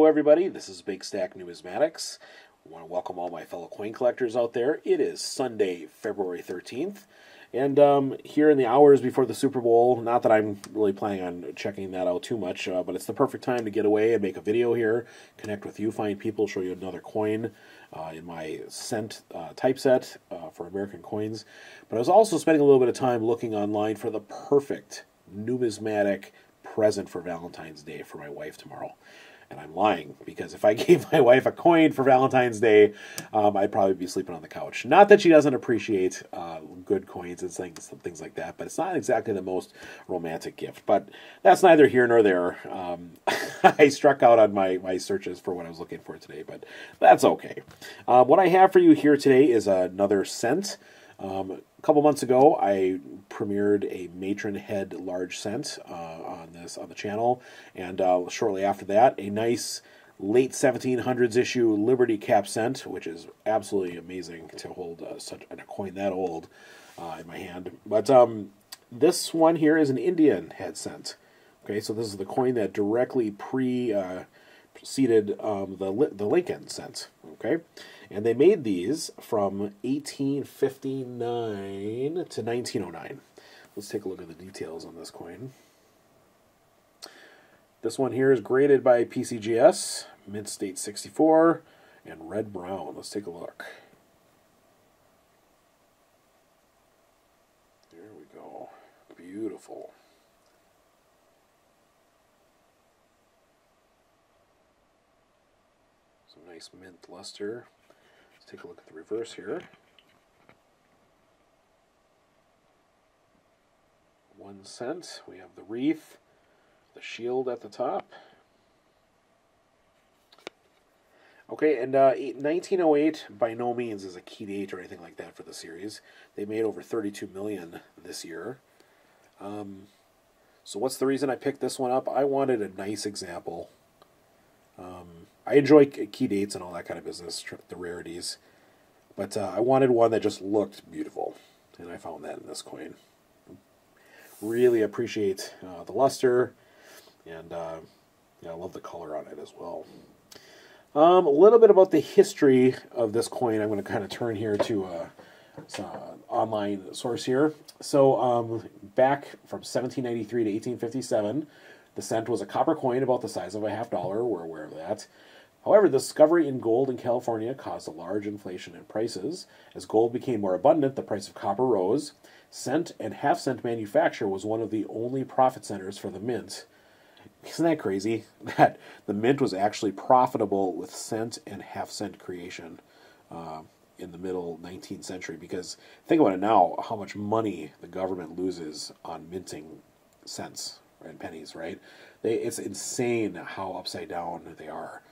everybody. This is Big Stack Numismatics. I want to welcome all my fellow coin collectors out there. It is Sunday, February 13th. And here in the hours before the Super Bowl, not that I'm really planning on checking that out too much, but it's the perfect time to get away and make a video here, connect with you, find people, show you another coin in my cent typeset for American coins. But I was also spending a little bit of time looking online for the perfect numismatic present for Valentine's Day for my wife tomorrow. And I'm lying, because if I gave my wife a coin for Valentine's Day, I'd probably be sleeping on the couch. Not that she doesn't appreciate good coins and things like that, but it's not exactly the most romantic gift. But that's neither here nor there. I struck out on my searches for what I was looking for today, but that's okay. What I have for you here today is another cent. A couple months ago, I premiered a matron head large cent on the channel, and shortly after that, a nice late 1700s issue Liberty Cap cent, which is absolutely amazing to hold such a coin that old in my hand. But this one here is an Indian head cent. Okay, so this is the coin that directly preceded the Lincoln cent. Okay. And they made these from 1859 to 1909. Let's take a look at the details on this coin. This one here is graded by PCGS, mint state 64, and red brown. Let's take a look. There we go. Beautiful. Some nice mint luster. Take a look at the reverse here. 1 cent. We have the wreath, the shield at the top. Okay, and 1908 by no means is a key date or anything like that for the series. They made over 32 million this year. So what's the reason I picked this one up? I wanted a nice example. I enjoy key dates and all that kind of business, the rarities. But I wanted one that just looked beautiful, and I found that in this coin. Really appreciate the luster, and yeah, I love the color on it as well. A little bit about the history of this coin. I'm going to kind of turn here to some online source here. So back from 1793 to 1857, the cent was a copper coin about the size of a $50. We're aware of that. However, the discovery in gold in California caused a large inflation in prices. As gold became more abundant, the price of copper rose. Cent and half-cent manufacture was one of the only profit centers for the mint. Isn't that crazy? That the mint was actually profitable with cent and half-cent creation in the middle 19th century. Because think about it now, how much money the government loses on minting cents and pennies, right? It's insane how upside down they are.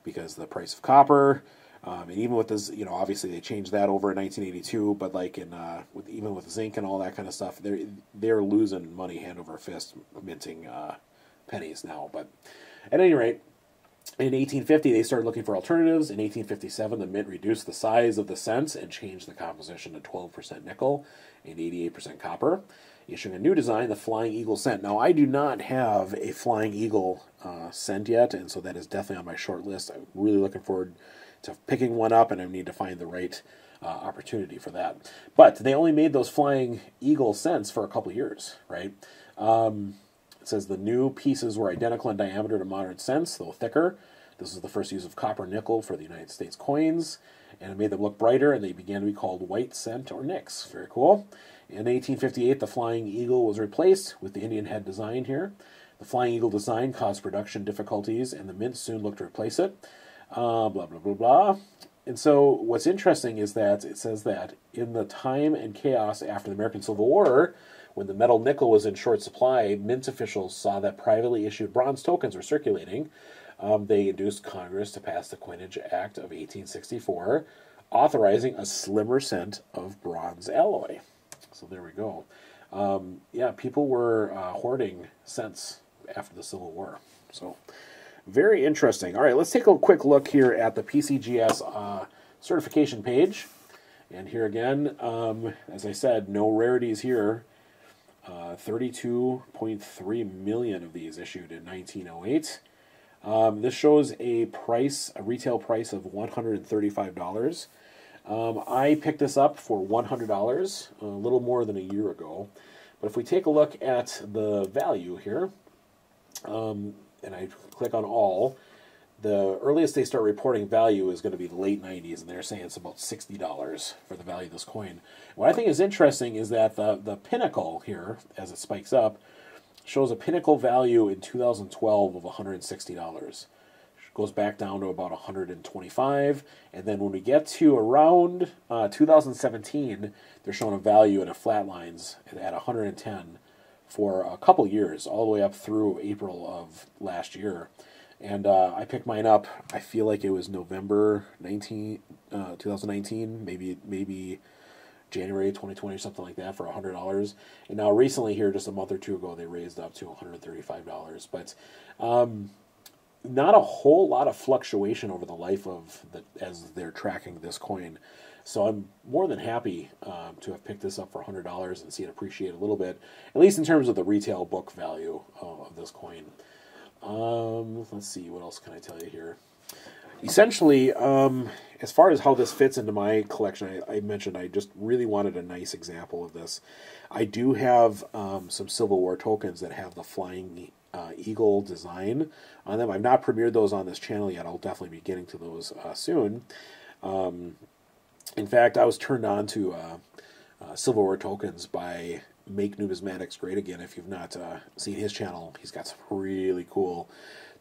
Because the price of copper, and even with this, obviously they changed that over in 1982. But like even with zinc and all that kind of stuff, they're losing money hand over fist minting pennies now. But at any rate, in 1850 they started looking for alternatives. In 1857, the mint reduced the size of the cents and changed the composition to 12% nickel and 88% copper, issuing a new design, the Flying Eagle cent. Now, I do not have a Flying Eagle cent yet, and so that is definitely on my short list. I'm really looking forward to picking one up, and I need to find the right opportunity for that. But they only made those Flying Eagle cents for a couple years, right? It says the new pieces were identical in diameter to modern cents, though thicker. This is the first use of copper nickel for the United States coins, and it made them look brighter, and they began to be called white cent or nicks. Very cool. In 1858, the Flying Eagle was replaced with the Indian head design here. The Flying Eagle design caused production difficulties, and the mint soon looked to replace it. Blah, blah, blah, blah. And so what's interesting is that it says that in the time and chaos after the American Civil War, when the metal nickel was in short supply, mint officials saw that privately issued bronze tokens were circulating. They induced Congress to pass the Coinage Act of 1864, authorizing a slimmer cent of bronze alloy. So there we go. Yeah, people were hoarding cents after the Civil War. So very interesting. All right, let's take a quick look here at the PCGS certification page. And here again, as I said, no rarities here. 32.3 million of these issued in 1908. This shows a retail price of $135. I picked this up for $100, a little more than a year ago. But if we take a look at the value here, and I click on all, the earliest they start reporting value is going to be the late 90s, and they're saying it's about $60 for the value of this coin. What I think is interesting is that the pinnacle here, as it spikes up, shows a pinnacle value in 2012 of $160. Goes back down to about $125, and then when we get to around 2017, they're showing a value and it flatlines at 110 for a couple years, all the way up through April of last year. And I picked mine up, I feel like it was November 2019, maybe January 2020 or something like that, for $100. And now recently here, just a month or two ago, they raised up to $135. But not a whole lot of fluctuation over the life of as they're tracking this coin. So I'm more than happy to have picked this up for $100 and see it appreciate a little bit, at least in terms of the retail book value of this coin. Let's see, what else can I tell you here? Essentially, as far as how this fits into my collection, I mentioned I just really wanted a nice example of this. I do have some Civil War tokens that have the flying eagle design on them. I've not premiered those on this channel yet. I'll definitely be getting to those soon. In fact, I was turned on to Civil War tokens by Make Numismatics Great Again. If you've not seen his channel, he's got some really cool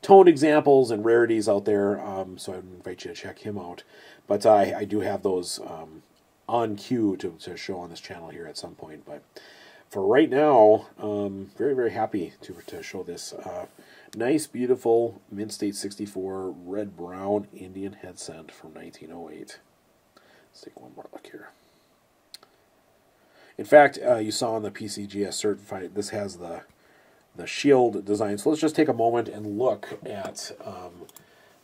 toned examples and rarities out there, so I invite you to check him out. But I do have those on cue to show on this channel here at some point. But for right now, very, very happy to show this nice, beautiful Mint State 64 red-brown Indian head cent from 1908. Let's take one more look here. In fact, you saw on the PCGS certified, this has the shield design. So let's just take a moment and look at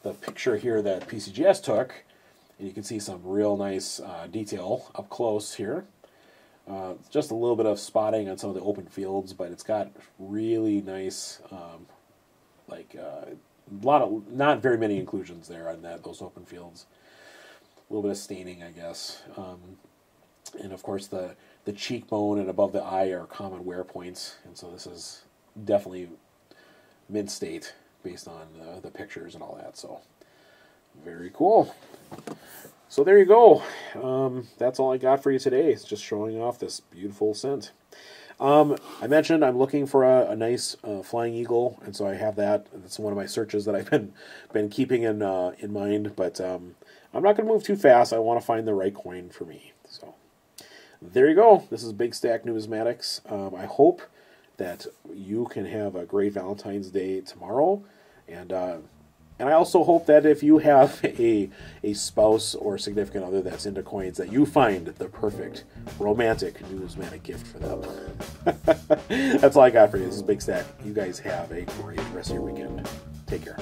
the picture here that PCGS took. And you can see some real nice detail up close here. Just a little bit of spotting on some of the open fields, but it's got really nice, not very many inclusions there on those open fields. A little bit of staining, I guess. And of course the cheekbone and above the eye are common wear points, and so this is definitely Mint State based on the pictures and all that. So very cool. So there you go. That's all I got for you today. It's just showing off this beautiful cent. I mentioned I'm looking for a nice flying eagle, and so I have that. That's one of my searches that I've been keeping in mind. But I'm not going to move too fast. I want to find the right coin for me. So there you go. This is Big Stack Numismatics. I hope that you can have a great Valentine's Day tomorrow, and I also hope that if you have a spouse or significant other that's into coins, that you find the perfect romantic numismatic gift for them. That's all I got for you. This is Big Stack. You guys have a great rest of your weekend. Take care.